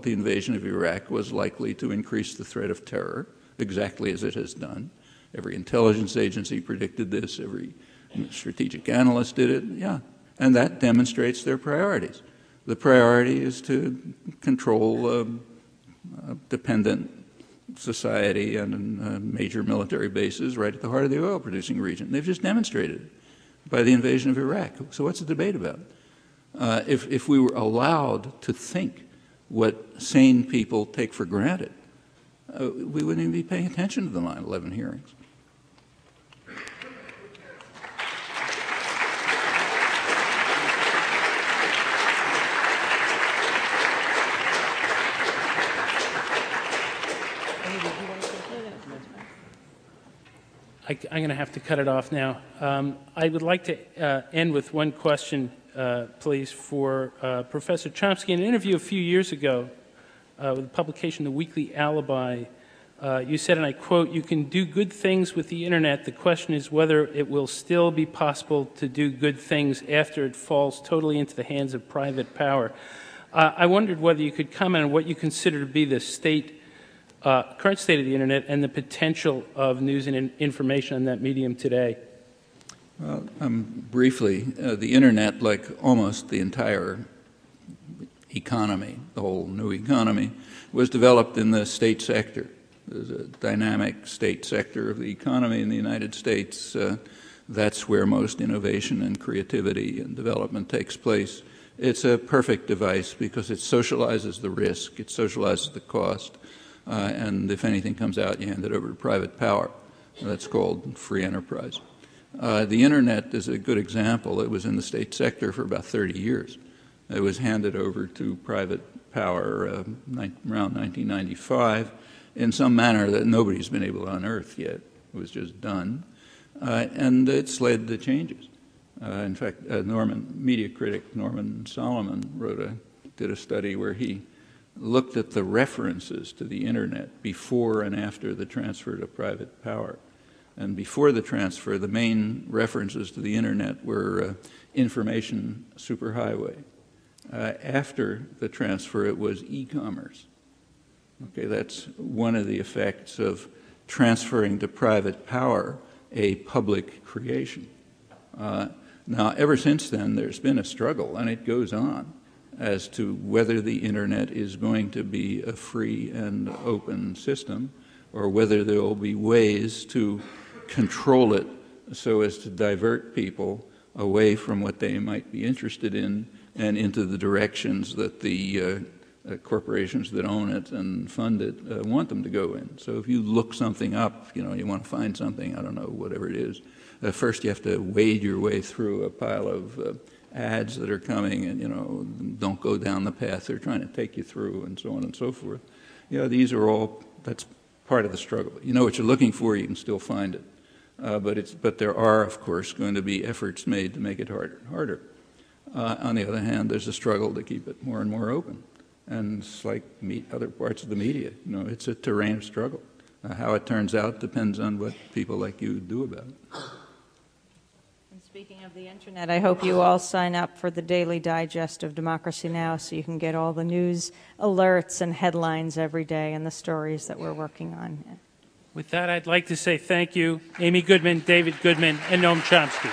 the invasion of Iraq was likely to increase the threat of terror, exactly as it has done. Every intelligence agency predicted this. Every strategic analyst did it. Yeah. And that demonstrates their priorities. The priority is to control dependent society and major military bases right at the heart of the oil-producing region. They've just demonstrated it by the invasion of Iraq. So what's the debate about? If we were allowed to think what sane people take for granted, we wouldn't even be paying attention to the 9/11 hearings. I'm going to have to cut it off now. I would like to end with one question, please, for Professor Chomsky. In an interview a few years ago with the publication The Weekly Alibi, you said, and I quote, "You can do good things with the Internet. The question is whether it will still be possible to do good things after it falls totally into the hands of private power." I wondered whether you could comment on what you consider to be the current state of the Internet and the potential of news and information on that medium today. Well, briefly, the Internet, like almost the entire economy, the whole new economy, was developed in the state sector. There's a dynamic state sector of the economy in the United States. That's where most innovation and creativity and development takes place. It's a perfect device because it socializes the risk, it socializes the cost, and if anything comes out, you hand it over to private power. That's called free enterprise. The Internet is a good example. It was in the state sector for about 30 years. It was handed over to private power around 1995 in some manner that nobody's been able to unearth yet. It was just done. And it's led to changes. In fact, media critic Norman Solomon did a study where he looked at the references to the Internet before and after the transfer to private power. And before the transfer, the main references to the Internet were information superhighway. After the transfer, it was e-commerce. Okay, that's one of the effects of transferring to private power a public creation. Now, ever since then, there's been a struggle, and it goes on, as to whether the Internet is going to be a free and open system or whether there will be ways to control it so as to divert people away from what they might be interested in and into the directions that the corporations that own it and fund it want them to go in. So if you look something up, you want to find something, I don't know, whatever it is, first you have to wade your way through a pile of ads that are coming and, don't go down the path they're trying to take you through and so on and so forth. These are all, that's part of the struggle. You know what you're looking for, you can still find it. But there are, of course, going to be efforts made to make it harder and harder. On the other hand, there's a struggle to keep it more and more open. And it's like other parts of the media. It's a terrain of struggle. How it turns out depends on what people like you do about it. Speaking of the Internet, I hope you all sign up for the Daily Digest of Democracy Now! So you can get all the news alerts and headlines every day and the stories that we're working on. With that, I'd like to say thank you, Amy Goodman, David Goodman, and Noam Chomsky.